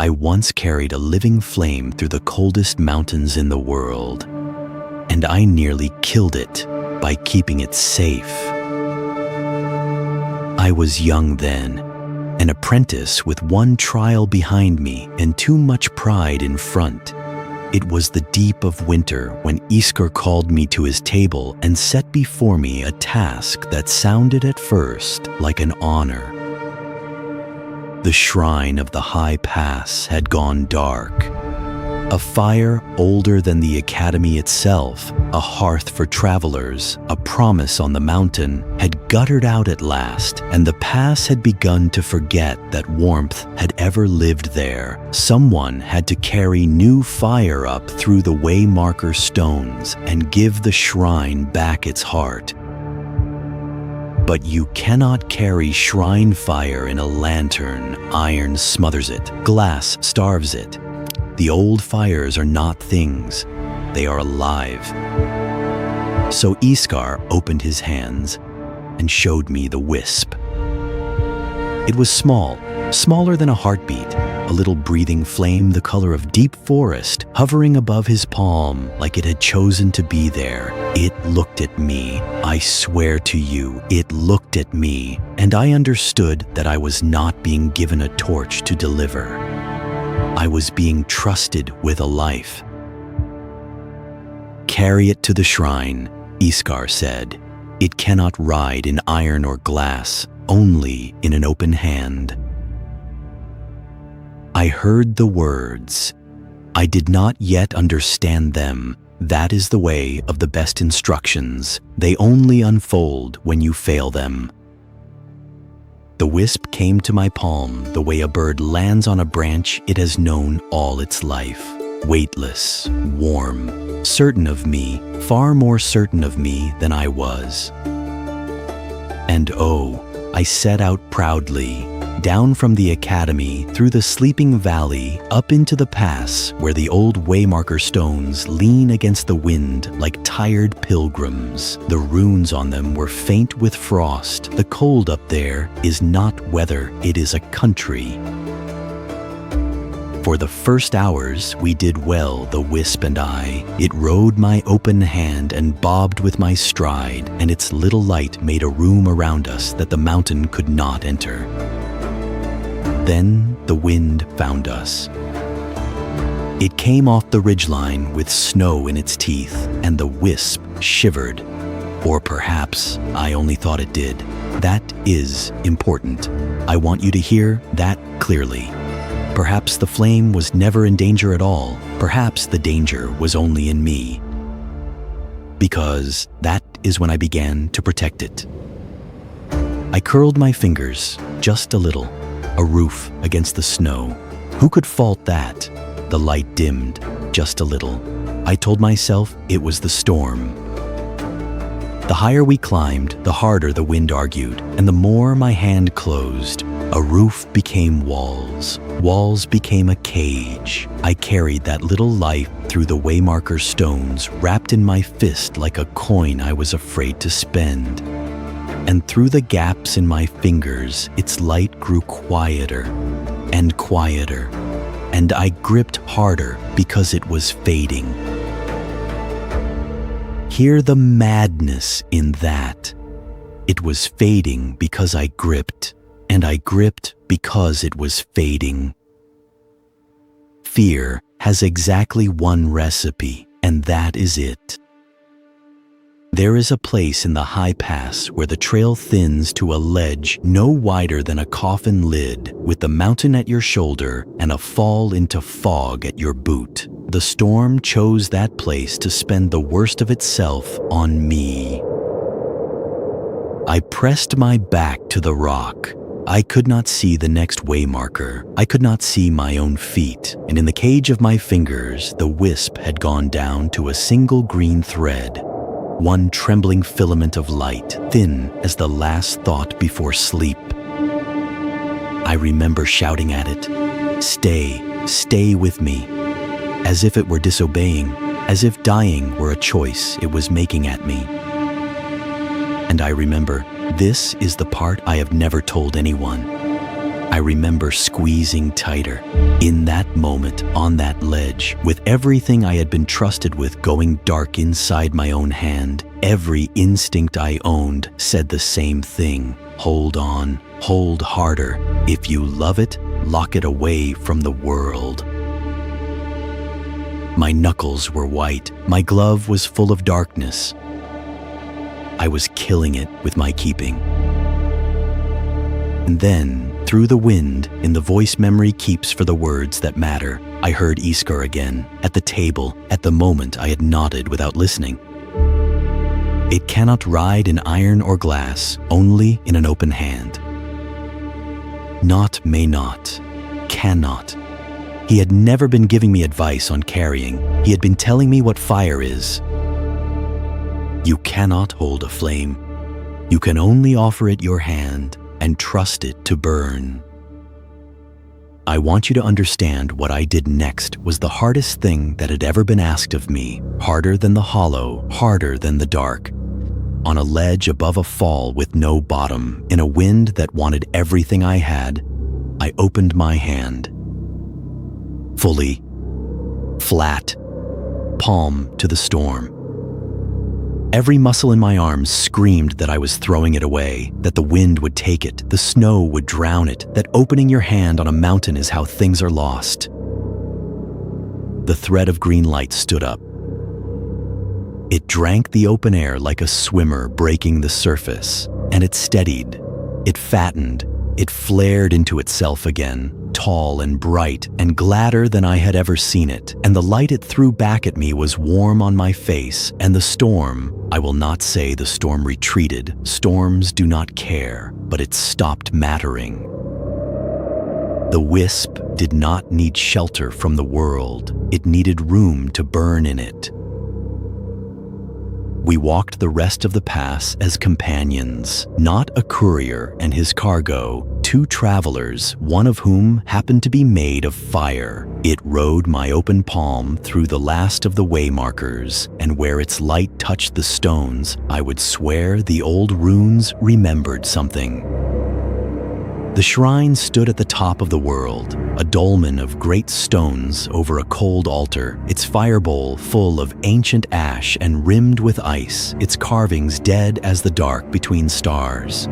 I once carried a living flame through the coldest mountains in the world, and I nearly killed it by keeping it safe. I was young then, an apprentice with one trial behind me and too much pride in front. It was the deep of winter when Iskar called me to his table and set before me a task that sounded at first like an honor. The shrine of the high pass had gone dark. A fire older than the academy itself, a hearth for travelers, a promise on the mountain, had guttered out at last, and the pass had begun to forget that warmth had ever lived there. Someone had to carry new fire up through the waymarker stones and give the shrine back its heart. But you cannot carry shrine fire in a lantern. Iron smothers it, glass starves it. The old fires are not things, they are alive. So Iskar opened his hands and showed me the wisp. It was small, smaller than a heartbeat, a little breathing flame the color of deep forest, hovering above his palm like it had chosen to be there. It looked at me, I swear to you, it looked at me, and I understood that I was not being given a torch to deliver. I was being trusted with a life. Carry it to the shrine, Iskar said. It cannot ride in iron or glass, only in an open hand. I heard the words. I did not yet understand them. That is the way of the best instructions. They only unfold when you fail them. The wisp came to my palm the way a bird lands on a branch it has known all its life. Weightless, warm, certain of me, far more certain of me than I was. And oh, I set out proudly, down from the academy, through the sleeping valley, up into the pass where the old waymarker stones lean against the wind like tired pilgrims. The runes on them were faint with frost. The cold up there is not weather, it is a country. For the first hours we did well, the wisp and I. It rode my open hand and bobbed with my stride, and its little light made a room around us that the mountain could not enter. Then the wind found us. It came off the ridgeline with snow in its teeth, and the wisp shivered. Or perhaps I only thought it did. That is important. I want you to hear that clearly. Perhaps the flame was never in danger at all. Perhaps the danger was only in me. Because that is when I began to protect it. I curled my fingers just a little. A roof against the snow. Who could fault that? The light dimmed just a little. I told myself it was the storm. The higher we climbed, the harder the wind argued, and the more my hand closed. A roof became walls. Walls became a cage. I carried that little life through the waymarker stones, wrapped in my fist like a coin I was afraid to spend. And through the gaps in my fingers, its light grew quieter and quieter, and I gripped harder because it was fading. Hear the madness in that. It was fading because I gripped, and I gripped because it was fading. Fear has exactly one recipe, and that is it. There is a place in the high pass where the trail thins to a ledge no wider than a coffin lid, with the mountain at your shoulder and a fall into fog at your boot. The storm chose that place to spend the worst of itself on me. I pressed my back to the rock. I could not see the next waymarker. I could not see my own feet, and in the cage of my fingers, the wisp had gone down to a single green thread. One trembling filament of light, thin as the last thought before sleep. I remember shouting at it, "Stay, stay with me," as if it were disobeying, as if dying were a choice it was making at me. And I remember, this is the part I have never told anyone. I remember squeezing tighter. In that moment, on that ledge, with everything I had been trusted with going dark inside my own hand, every instinct I owned said the same thing. Hold on, hold harder. If you love it, lock it away from the world. My knuckles were white. My glove was full of darkness. I was killing it with my keeping. And then, through the wind, in the voice memory keeps for the words that matter, I heard Iskar again, at the table, at the moment I had nodded without listening. It cannot ride in iron or glass, only in an open hand. Not may not, cannot. He had never been giving me advice on carrying. He had been telling me what fire is. You cannot hold a flame. You can only offer it your hand and trust it to burn. I want you to understand what I did next was the hardest thing that had ever been asked of me, harder than the hollow, harder than the dark. On a ledge above a fall with no bottom, in a wind that wanted everything I had, I opened my hand. Fully, flat, palm to the storm. Every muscle in my arms screamed that I was throwing it away, that the wind would take it, the snow would drown it, that opening your hand on a mountain is how things are lost. The thread of green light stood up. It drank the open air like a swimmer breaking the surface, and it steadied, it fattened, it flared into itself again, tall and bright and gladder than I had ever seen it, and the light it threw back at me was warm on my face, and the storm, I will not say the storm retreated, storms do not care, but it stopped mattering. The wisp did not need shelter from the world, it needed room to burn in it. We walked the rest of the pass as companions, not a courier and his cargo, two travelers, one of whom happened to be made of fire. It rode my open palm through the last of the waymarkers, and where its light touched the stones, I would swear the old runes remembered something. The shrine stood at the top of the world, a dolmen of great stones over a cold altar, its fire bowl full of ancient ash and rimmed with ice, its carvings dead as the dark between stars.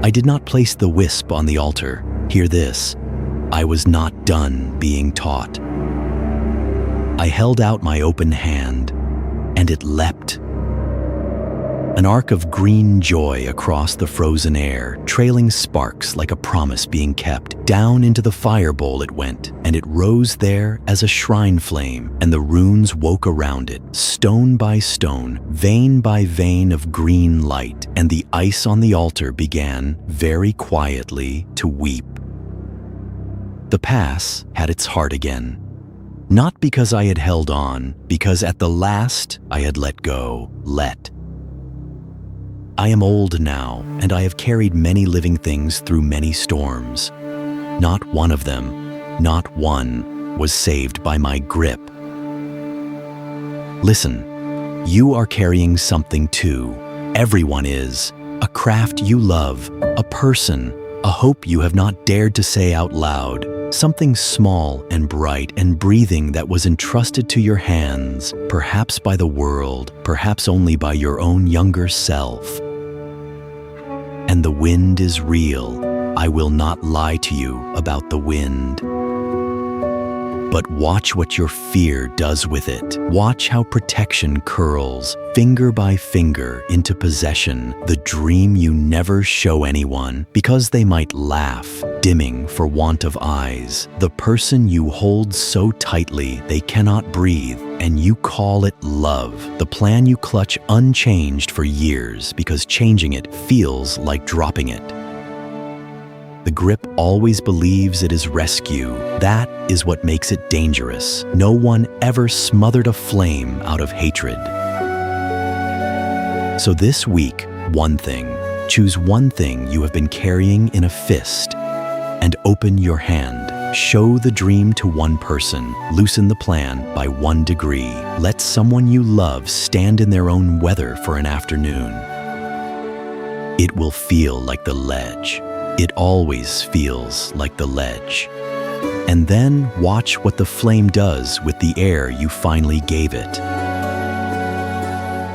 I did not place the wisp on the altar. Hear this, I was not done being taught. I held out my open hand, and it leapt. An arc of green joy across the frozen air, trailing sparks like a promise being kept. Down into the fire bowl it went, and it rose there as a shrine flame, and the runes woke around it, stone by stone, vein by vein of green light, and the ice on the altar began, very quietly, to weep. The pass had its heart again. Not because I had held on, because at the last I had let go, I am old now, and I have carried many living things through many storms. Not one of them, not one, was saved by my grip. Listen, you are carrying something too. Everyone is. A craft you love, a person, a hope you have not dared to say out loud, something small and bright and breathing that was entrusted to your hands, perhaps by the world, perhaps only by your own younger self. And the wind is real. I will not lie to you about the wind. But watch what your fear does with it. Watch how protection curls, finger by finger, into possession, the dream you never show anyone, because they might laugh, dimming for want of eyes. The person you hold so tightly they cannot breathe, and you call it love. The plan you clutch unchanged for years, because changing it feels like dropping it. The grip always believes it is rescue. That is what makes it dangerous. No one ever smothered a flame out of hatred. So this week, one thing. Choose one thing you have been carrying in a fist and open your hand. Show the dream to one person. Loosen the plan by 1 degree. Let someone you love stand in their own weather for an afternoon. It will feel like the ledge. It always feels like the ledge. And then watch what the flame does with the air you finally gave it.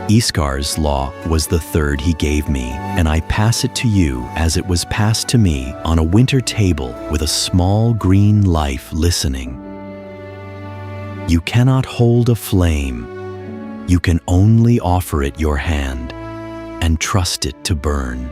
Iskar's law was the third he gave me, and I pass it to you as it was passed to me on a winter table with a small green life listening. You cannot hold a flame. You can only offer it your hand and trust it to burn.